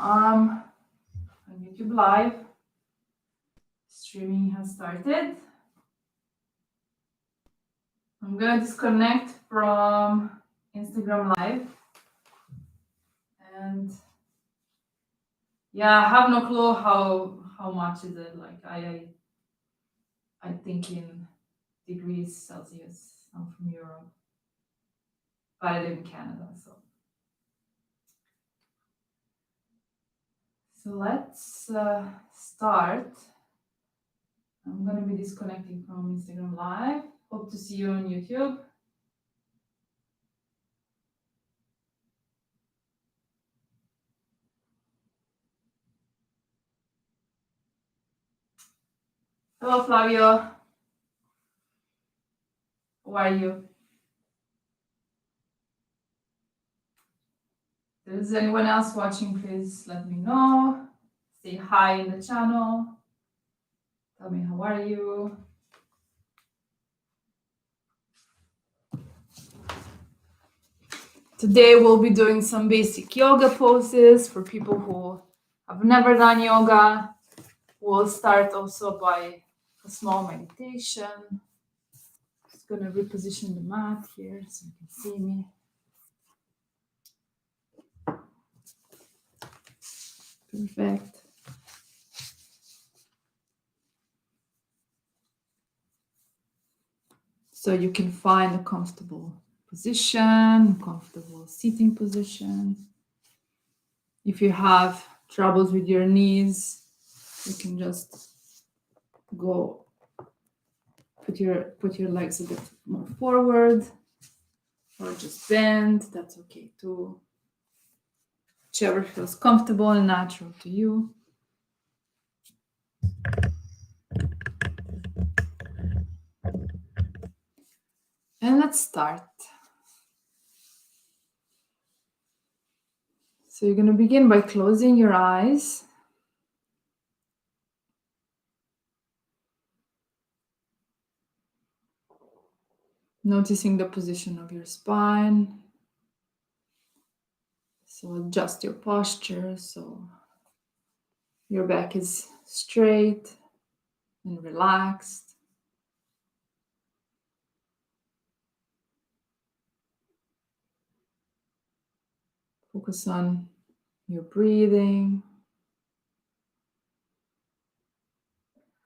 on YouTube Live. Streaming has started. I'm gonna disconnect from Instagram Live. And yeah, I have no clue how much is it. Like I think in degrees Celsius. I'm from Europe, but I live in Canada, so let's start. I'm gonna be disconnecting from Instagram Live. Hope to see you on YouTube. Hello, Flavio. How are you? If there's anyone else watching, please let me know. Say hi in the channel. Tell me how are you. Today we'll be doing some basic yoga poses for people who have never done yoga. We'll start also by a small meditation. Just gonna reposition the mat here so you can see me. Perfect. So you can find a comfortable position, comfortable sitting position. If you have troubles with your knees, you can just go put your legs a bit more forward or just bend. That's okay too. Whichever feels comfortable and natural to you. And let's start. So you're going to begin by closing your eyes. Noticing the position of your spine. So adjust your posture so your back is straight and relaxed. Focus on your breathing.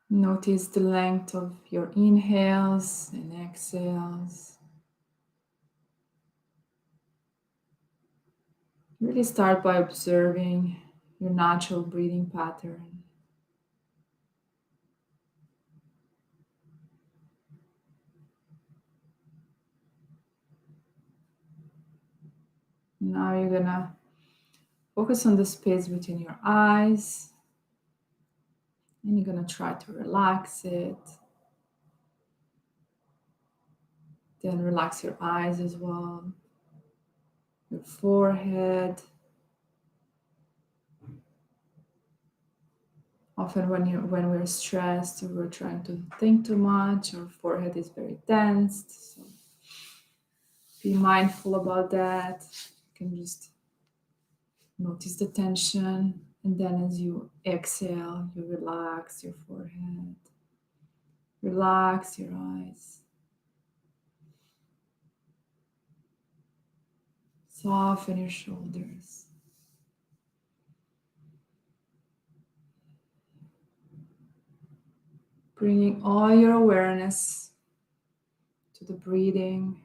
Notice the length of your inhales and exhales. Really start by observing your natural breathing pattern. Now you're gonna focus on the space between your eyes. And you're gonna try to relax it. Then relax your eyes as well. Your forehead. Often when we're stressed or we're trying to think too much, our forehead is very tensed. So be mindful about that. You can just notice the tension. And then as you exhale, you relax your forehead. Relax your eyes. Soften your shoulders. Bringing all your awareness to the breathing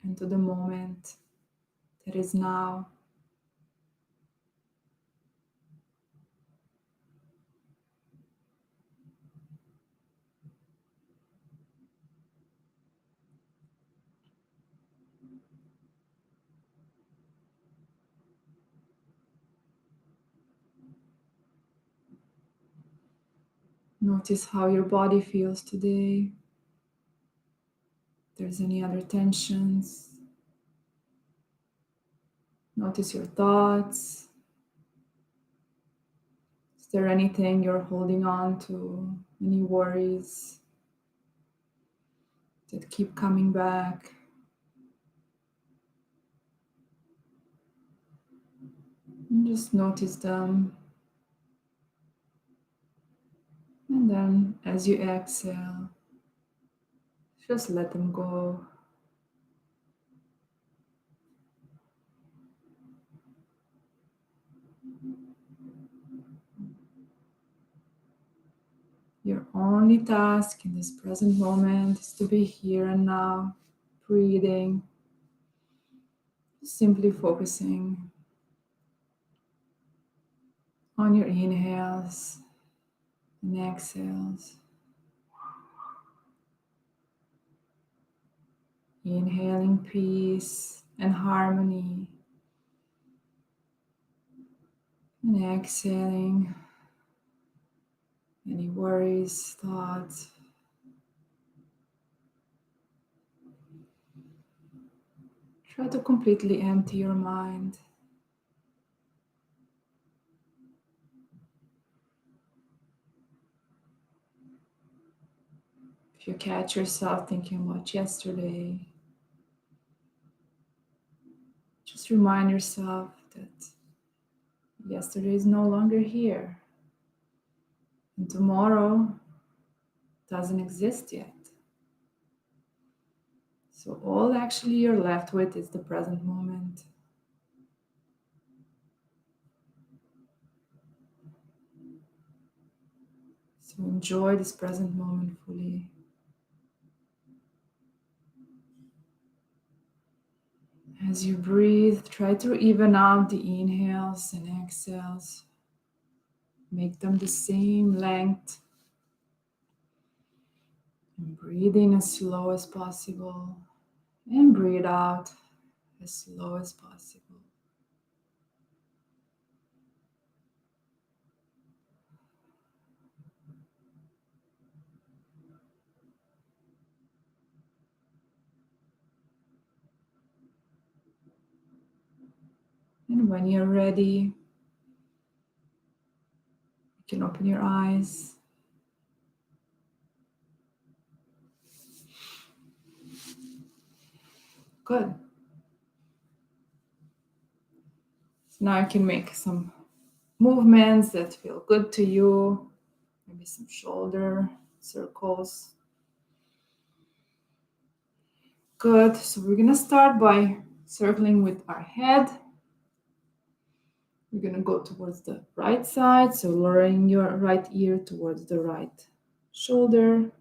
and to the moment that is now. Notice how your body feels today. If there's any other tensions. Notice your thoughts. Is there anything you're holding on to? Any worries that keep coming back? And just notice them. And then as you exhale, just let them go. Your only task in this present moment is to be here and now, breathing, simply focusing on your inhales and exhales. Inhaling peace and harmony, and exhaling any worries, thoughts. Try to completely empty your mind. If you catch yourself thinking about yesterday, just remind yourself that yesterday is no longer here, and tomorrow doesn't exist yet. So all actually you're left with is the present moment. So enjoy this present moment fully. As you breathe, try to even out the inhales and exhales. Make them the same length. And breathe in as slow as possible. And breathe out as slow as possible. And when you're ready, you can open your eyes. Good. So now you can make some movements that feel good to you. Maybe some shoulder circles. Good. So we're going to start by circling with our head. We're going to go towards the right side. So lowering your right ear towards the right shoulder.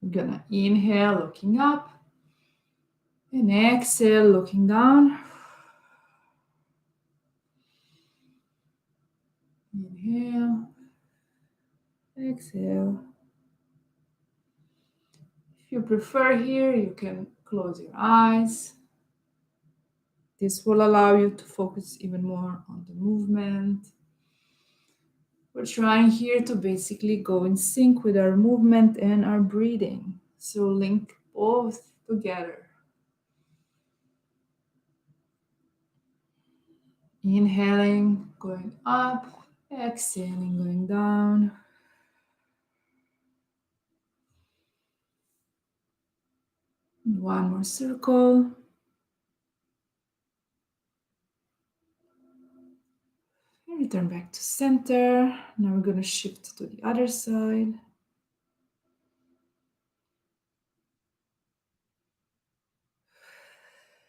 We're going to inhale, looking up. And exhale, looking down. Inhale. Exhale. If you prefer here, you can close your eyes. This will allow you to focus even more on the movement. We're trying here to basically go in sync with our movement and our breathing. So link both together. Inhaling, going up. Exhaling, going down. One more circle. And return back to center. Now we're going to shift to the other side.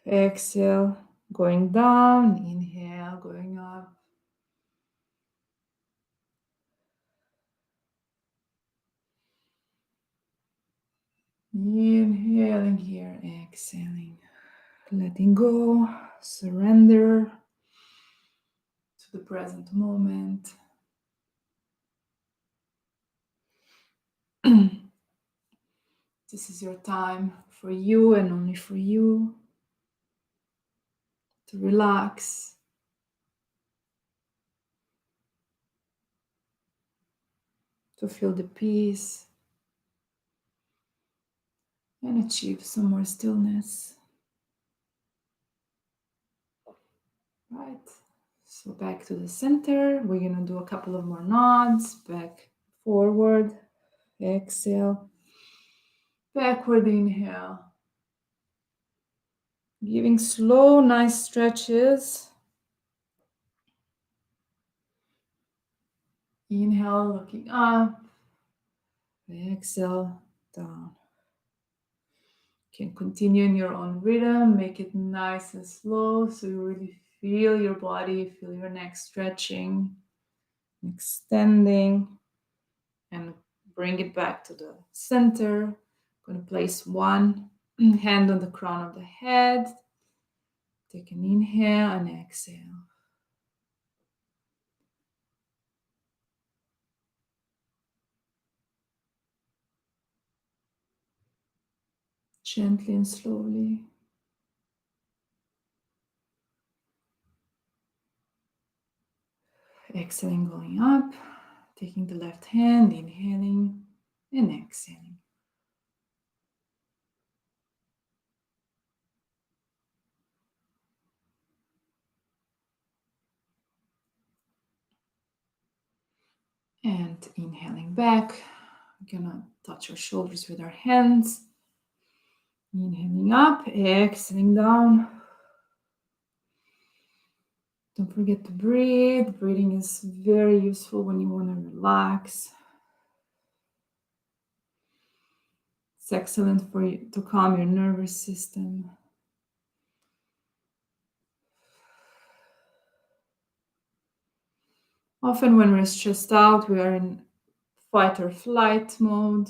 Exhale, going down. Inhale, going up. Inhaling here, exhaling. Letting go, surrender to the present moment. This is your time for you and only for you to relax, to feel the peace, and achieve some more stillness. Right. So back to the center. We're going to do a couple of more nods. Back, forward. Exhale. Backward inhale. Giving slow, nice stretches Inhale, looking up. Exhale, down. You can continue in your own rhythm. Make it nice and slow so you really feel your body, feel your neck stretching, extending, and bring it back to the center. I'm going to place one hand on the crown of the head. Take an inhale and exhale. Gently and slowly. Exhaling, going up. Taking the left hand, inhaling and exhaling. And inhaling back. We're gonna touch our shoulders with our hands. Inhaling up, exhaling down. Don't forget to breathe. Breathing is very useful when you want to relax. It's excellent for you to calm your nervous system. Often when we're stressed out, we are in fight or flight mode.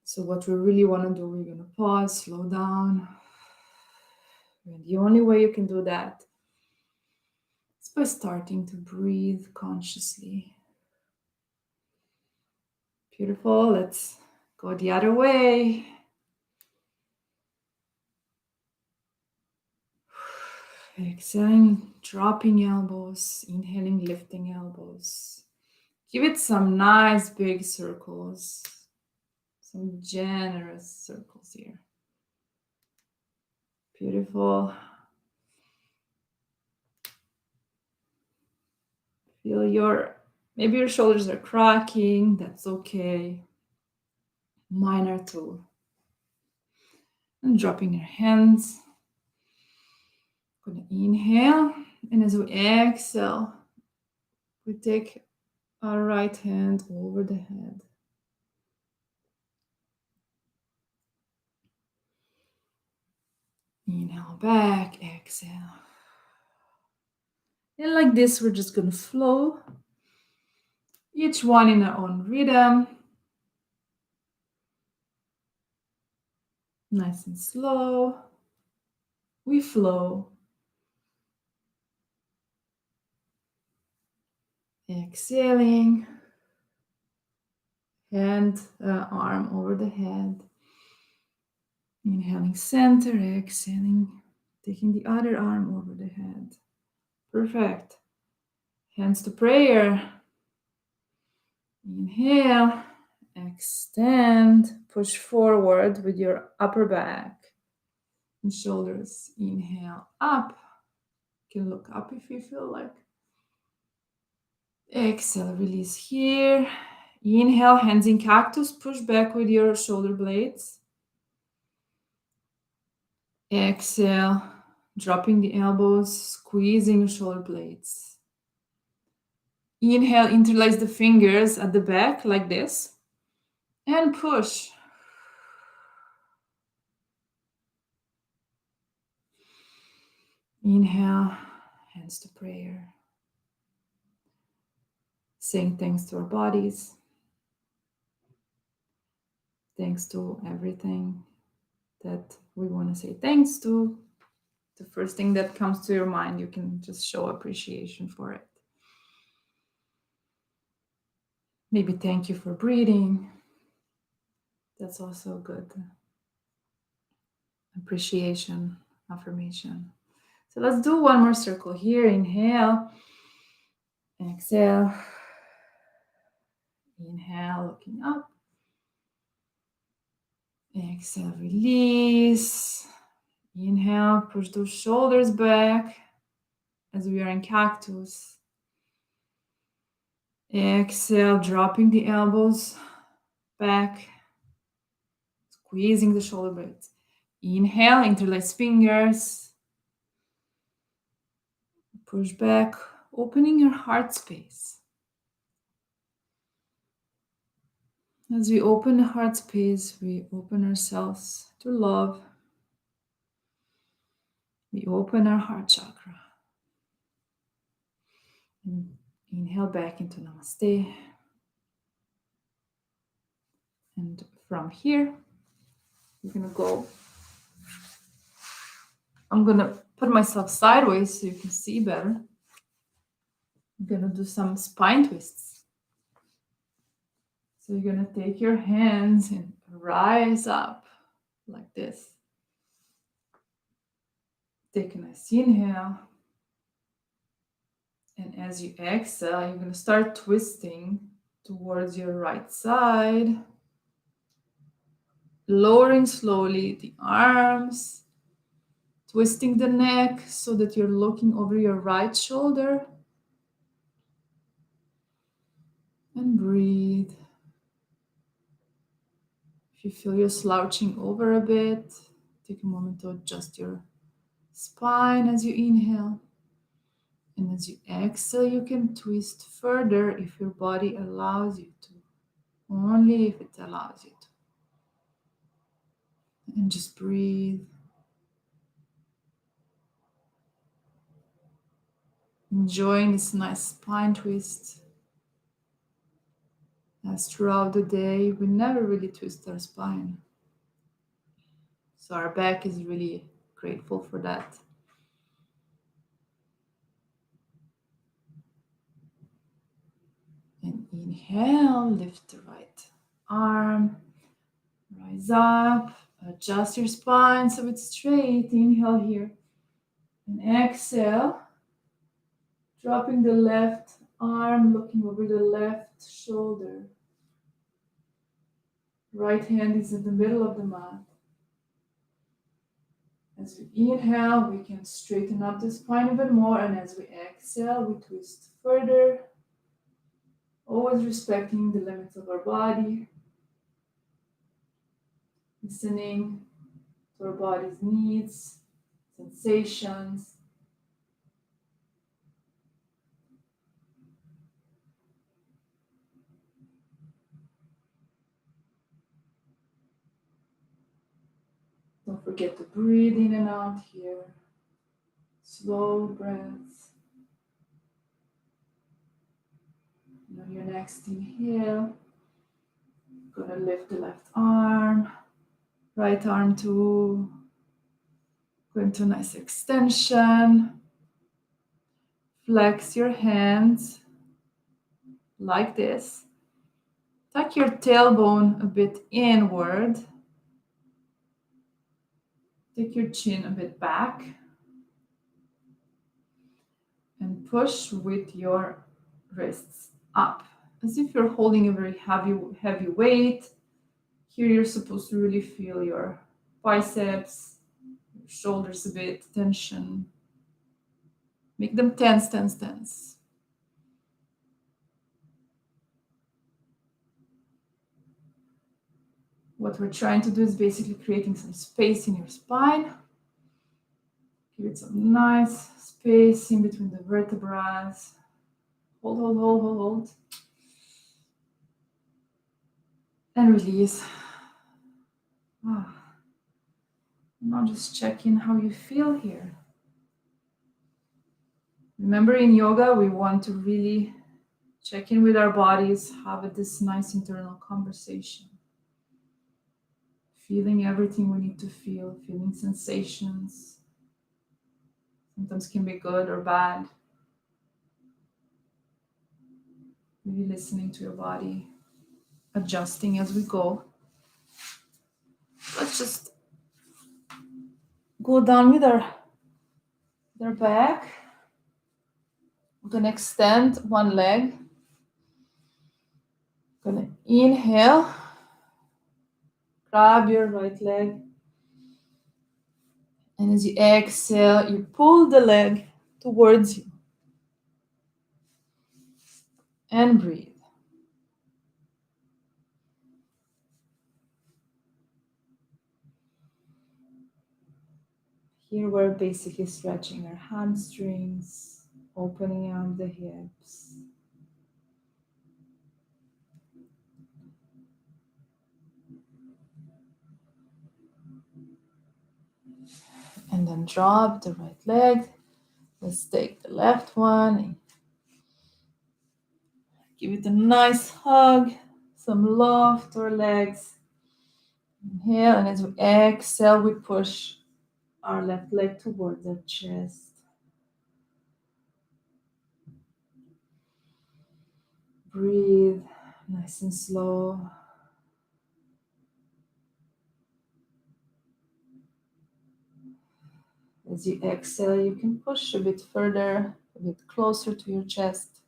So what we really want to do, we're going to pause, slow down. And the only way you can do that is by starting to breathe consciously. Beautiful. Let's go the other way. Exhaling, dropping elbows, inhaling, lifting elbows. Give it some nice big circles, some generous circles here. Beautiful. Feel maybe your shoulders are cracking, that's okay. Mine are too. And dropping your hands. Gonna inhale, and as we exhale, we take our right hand over the head. Inhale back, exhale. And like this, we're just gonna flow, each one in our own rhythm. Nice and slow. We flow. Exhaling. Hand, arm over the head. Inhaling center, exhaling. Taking the other arm over the head. Perfect. Hands to prayer. Inhale. Extend. Push forward with your upper back and shoulders. Inhale up. You can look up if you feel like. Exhale, release here. Inhale, hands in cactus. Push back with your shoulder blades. Exhale, dropping the elbows, squeezing your shoulder blades. Inhale, interlace the fingers at the back like this. And push. Inhale, hands to prayer. Saying thanks to our bodies. Thanks to everything that we want to say thanks to. The first thing that comes to your mind, you can just show appreciation for it. Maybe thank you for breathing. That's also good. Appreciation, affirmation. So let's do one more circle here. Inhale, exhale. Inhale, looking up. Exhale, release. Inhale, push those shoulders back as we are in cactus. Exhale, dropping the elbows back, squeezing the shoulder blades. Inhale, interlace fingers. Push back opening your heart space. As we open the heart space, we open ourselves to love. We open our heart chakra. And inhale back into Namaste. And from here, we're going to go. I'm going to put myself sideways so you can see better. I'm going to do some spine twists. So you're going to take your hands and rise up like this. Take a nice inhale. And as you exhale, you're going to start twisting towards your right side. Lowering slowly the arms. Twisting the neck so that you're looking over your right shoulder. And breathe. If you feel you're slouching over a bit, take a moment to adjust your spine as you inhale. And as you exhale, you can twist further if your body allows you to. Only if it allows you to. And just breathe. Enjoying this nice spine twist. As throughout the day, we never really twist our spine. So our back is really grateful for that. And inhale, lift the right arm, rise up, adjust your spine so it's straight. Inhale here. And exhale, dropping the left arm, looking over the left shoulder. Right hand is in the middle of the mat. As we inhale, we can straighten up the spine a bit more, and as we exhale, we twist further, always respecting the limits of our body, listening to our body's needs, sensations. Don't forget to breathe in and out here. Slow breaths. And on your next inhale, gonna lift the left arm, right arm to go into a nice extension. Flex your hands like this. Tuck your tailbone a bit inward. Take your chin a bit back. And push with your wrists up. As if you're holding a very heavy weight. Here you're supposed to really feel your biceps, your shoulders a bit, tension. Make them tense, tense, tense. What we're trying to do is basically creating some space in your spine. Give it some nice space in between the vertebrae. Hold, hold, hold, hold, hold. And release. Now just check in how you feel here. Remember, in yoga, we want to really check in with our bodies, have this nice internal conversation. Feeling everything we need to feel, feeling sensations. Sometimes can be good or bad. Really listening to your body, adjusting as we go. Let's just go down with our back. We're gonna extend one leg. Gonna inhale. Grab your right leg. And as you exhale, you pull the leg towards you. And breathe. Here we're basically stretching our hamstrings, opening up the hips. And then drop the right leg. Let's take the left one. Give it a nice hug, some love to our legs. Inhale, and as we exhale, we push our left leg towards our chest. Breathe nice and slow. As you exhale, you can push a bit further, a bit closer to your chest.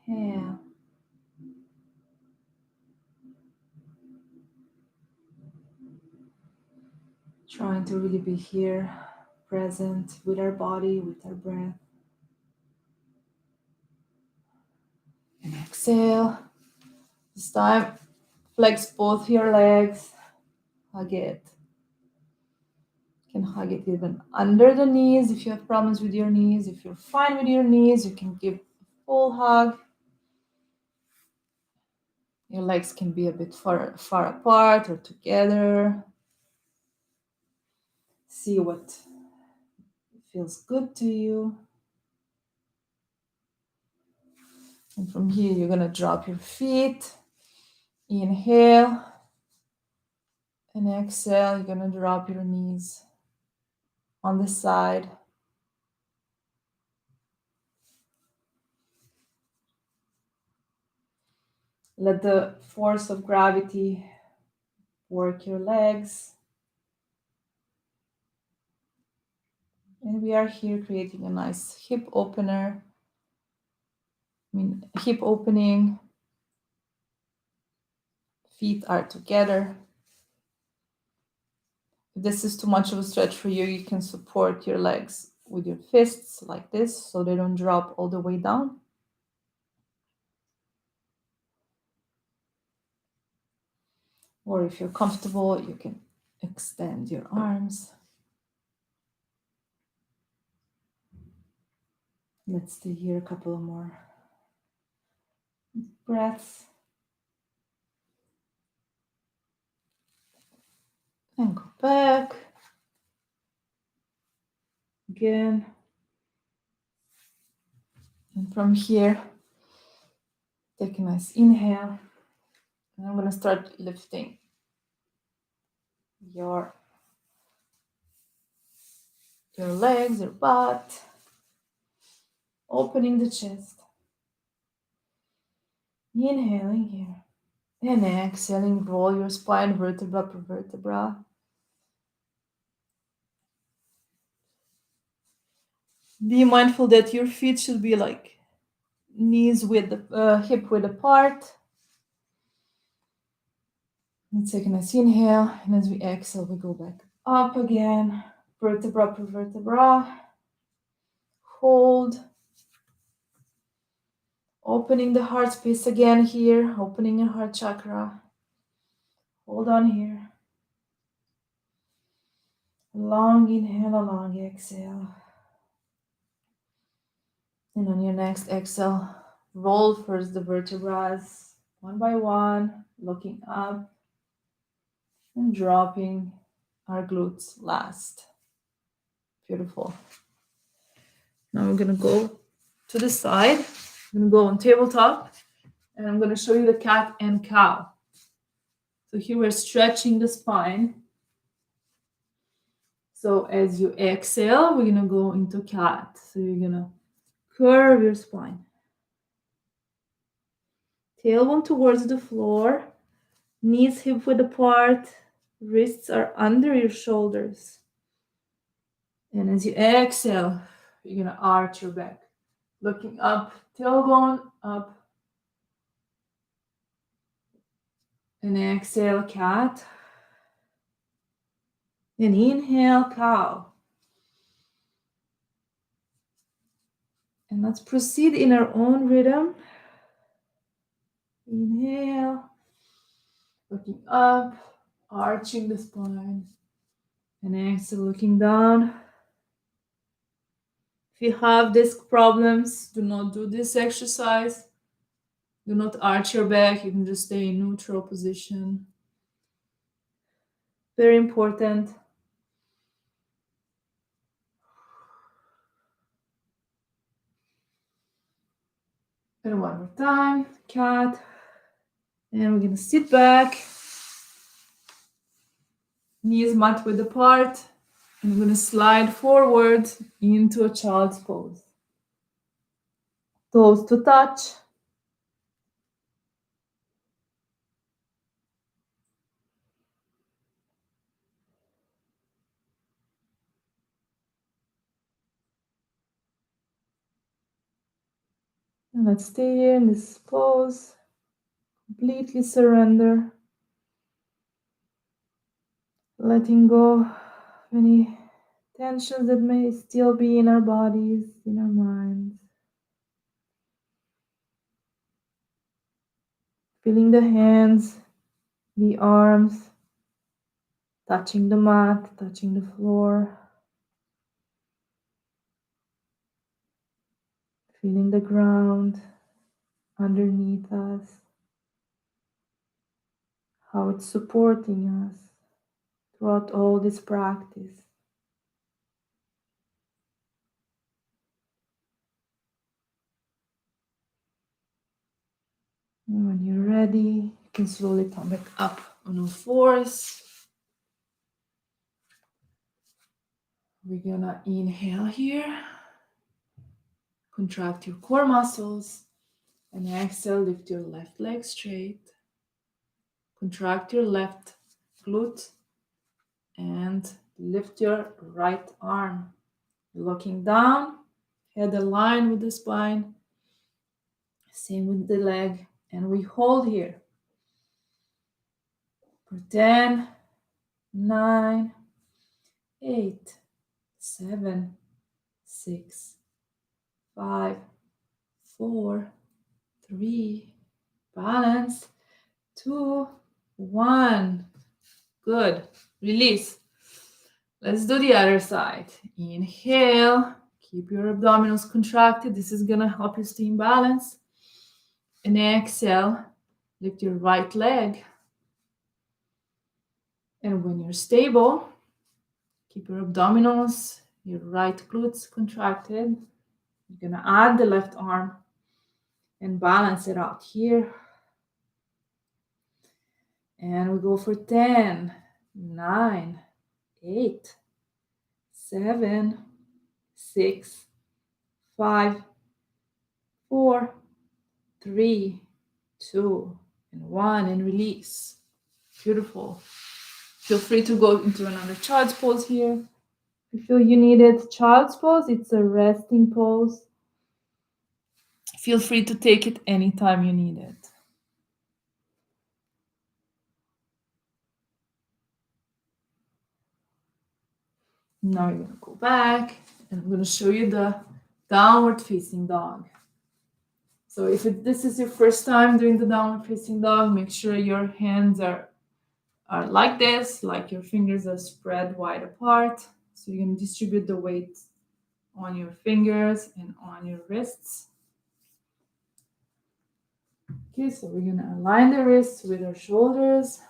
Inhale. Trying to really be here, present with our body, with our breath. And exhale. This time, flex both your legs. Hug it. You can hug it even under the knees if you have problems with your knees. If you're fine with your knees, you can give a full hug. Your legs can be a bit far apart or together. See what feels good to you. And from here, you're going to drop your feet. Inhale. And exhale, you're going to drop your knees on the side. Let the force of gravity work your legs. And we are here creating a nice hip opener. Hip opening. Feet are together. If this is too much of a stretch for you, you can support your legs with your fists like this so they don't drop all the way down. Or if you're comfortable, you can extend your arms. Let's stay here a couple more breaths. And go back. Again. And from here, take a nice inhale. And I'm going to start lifting your legs, your butt, opening the chest. Inhaling here. And exhaling, roll your spine vertebra per vertebra. Be mindful that your feet should be like knees with the hip width apart. Let's take a nice inhale, and as we exhale, we go back up again, vertebra per vertebra. Hold. Opening the heart space again here, opening your heart chakra. Hold on here. Long inhale, a long exhale. And on your next exhale, roll first the vertebrae one by one, looking up and dropping our glutes last. Beautiful. Now we're going to go to the side. I'm going to go on tabletop, and I'm going to show you the cat and cow. So here we're stretching the spine. So as you exhale, we're going to go into cat. So you're going to curve your spine. Tailbone towards the floor. Knees hip width apart. Wrists are under your shoulders. And as you exhale, you're going to arch your back. Looking up, tailbone up. And exhale, cat. And inhale, cow. And let's proceed in our own rhythm. Inhale, looking up, arching the spine. And exhale, looking down. If you have disc problems, do not do this exercise. Do not arch your back. You can just stay in neutral position. Very important. And one more time, cat. And we're gonna sit back. Knees mat width apart. And we're gonna slide forward into a child's pose. Toes to touch. And let's stay here in this pose. Completely surrender. Letting go of any tensions that may still be in our bodies, in our minds. Feeling the hands, the arms, touching the mat, touching the floor. Feeling the ground underneath us. How it's supporting us throughout all this practice. And when you're ready, you can slowly come back up on all fours. We're gonna inhale here. Contract your core muscles. And exhale, lift your left leg straight. Contract your left glute. And lift your right arm. Looking down, head aligned with the spine. Same with the leg. And we hold here for 10, 9, 8, 7, 6, 5, 4, 3, balance, 2, 1. Good. Release. Let's do the other side. Inhale. Keep your abdominals contracted. This is going to help you stay in balance. And exhale. Lift your right leg. And when you're stable, keep your abdominals, your right glutes contracted. You're going to add the left arm and balance it out here. And we go for 10, 9, 8, 7, 6, 5, 4, 3, 2, and 1. And release. Beautiful. Feel free to go into another child's pose here. If you feel you need it, child's pose, it's a resting pose. Feel free to take it anytime you need it. Now you're going to go back and I'm going to show you the downward facing dog. So if this is your first time doing the downward facing dog, make sure your hands are like this, like your fingers are spread wide apart. So you're going to distribute the weight on your fingers and on your wrists. Okay, so we're going to align the wrists with our shoulders.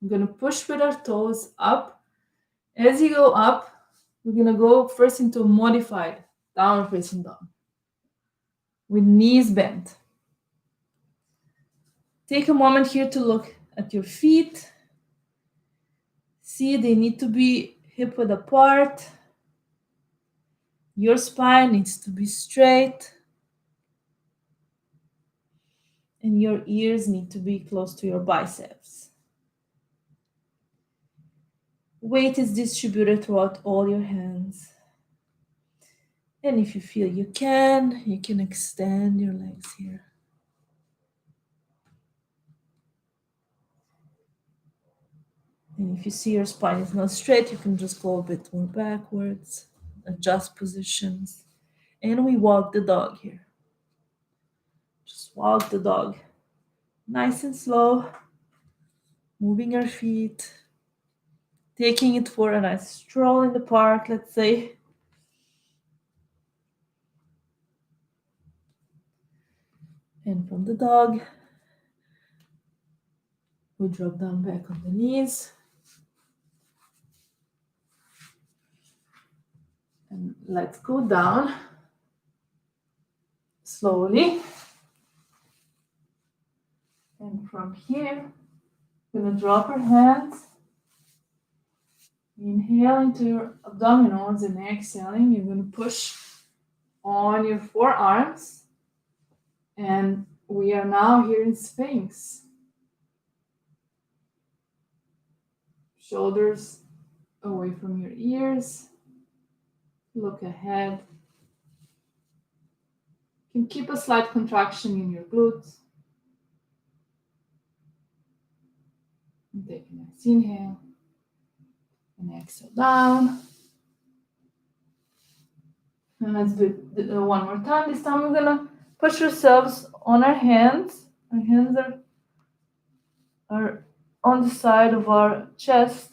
I'm going to push with our toes up. As you go up, we're going to go first into a modified downward facing dog with knees bent. Take a moment here to look at your feet. See, they need to be hip width apart. Your spine needs to be straight. And your ears need to be close to your biceps. Weight is distributed throughout all your hands. And if you feel you can extend your legs here. And if you see your spine is not straight, you can just go a bit more backwards, adjust positions. And we walk the dog here. Just walk the dog. Nice and slow. Moving our feet. taking it for a nice stroll in the park, let's say. And from the dog, we drop down back on the knees. And let's go down slowly. And from here, you're gonna drop your hands. Inhale into your abdominals and exhaling, you're gonna push on your forearms. And we are now here in Sphinx. Shoulders away from your ears. Look ahead. You can keep a slight contraction in your glutes. And take a nice inhale. And exhale down. And let's do it one more time. This time we're gonna push ourselves on our hands. Our hands are on the side of our chest.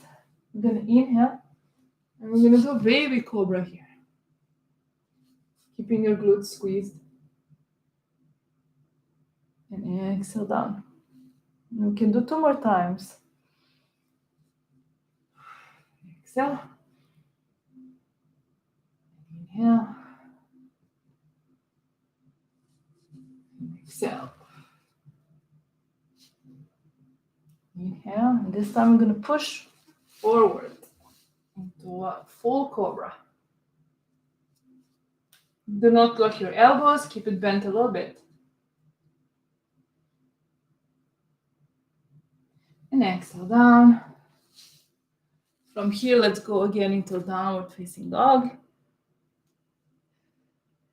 We're gonna inhale. And we're gonna do a baby cobra here. Keeping your glutes squeezed. And exhale down. And we can do 2 more times. Exhale. Inhale. And exhale. Inhale. And this time we're going to push forward into a full cobra. Do not lock your elbows. Keep it bent a little bit. And exhale down. From here, let's go again into downward facing dog.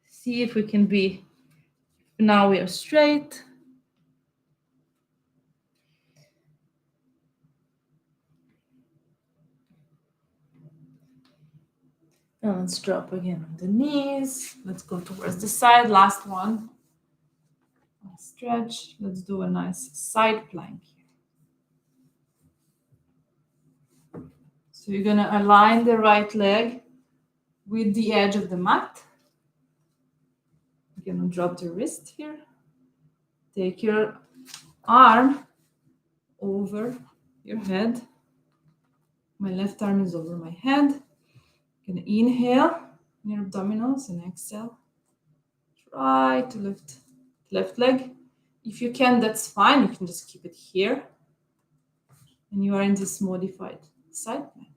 See if we can be, now we are straight. And let's drop again on the knees. Let's go towards the side. Last one. Stretch. Let's do a nice side plank here. So you're gonna align the right leg with the edge of the mat. You're gonna drop the wrist here. Take your arm over your head. My left arm is over my head. You're gonna inhale in your abdominals and exhale. Try to lift left leg. If you can, that's fine. You can just keep it here. And you are in this modified side plank.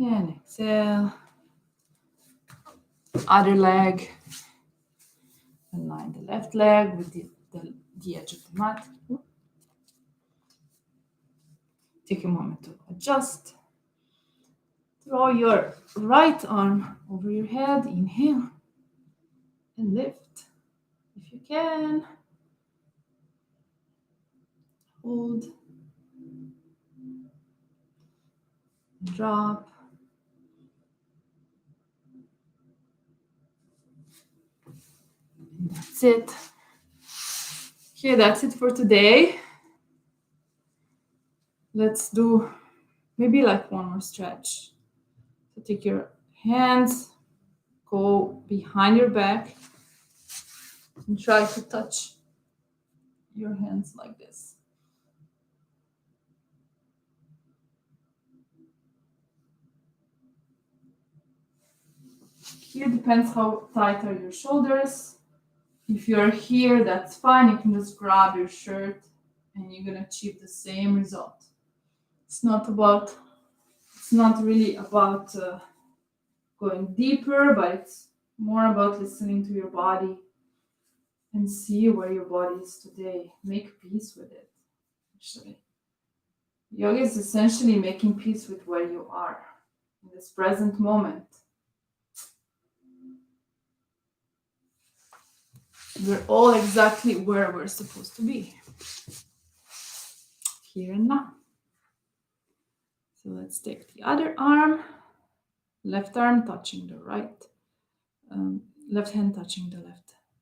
And exhale. Other leg. Align the left leg with the edge of the mat. Take a moment to adjust. Throw your right arm over your head. Inhale. And lift. If you can. Hold. Drop. And that's it. Okay, that's it for today. Let's do maybe like one more stretch. So take your hands, go behind your back, and try to touch your hands like this. Here depends how tight are your shoulders. If you're here, that's fine. You can just grab your shirt and you're gonna achieve the same result. It's not really about going deeper, but it's more about listening to your body and see where your body is today. Make peace with it, actually. Yoga is essentially making peace with where you are in this present moment. We're all exactly where we're supposed to be. Here and now. So let's take the other arm, left arm touching the right left hand touching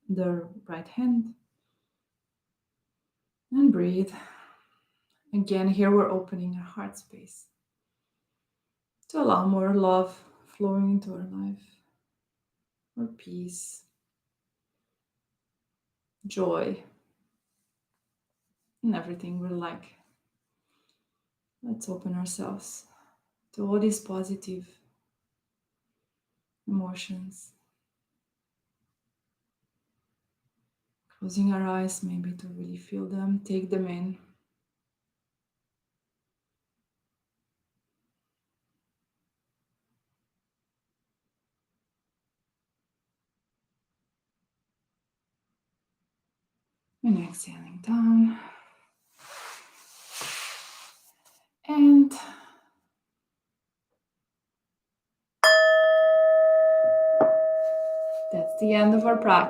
the right hand. And breathe. Again, here we're opening our heart space to allow more love flowing into our life, more peace, joy, and everything we like. Let's open ourselves to all these positive emotions. Closing our eyes, maybe to really feel them, take them in. And exhaling down. And that's the end of our practice.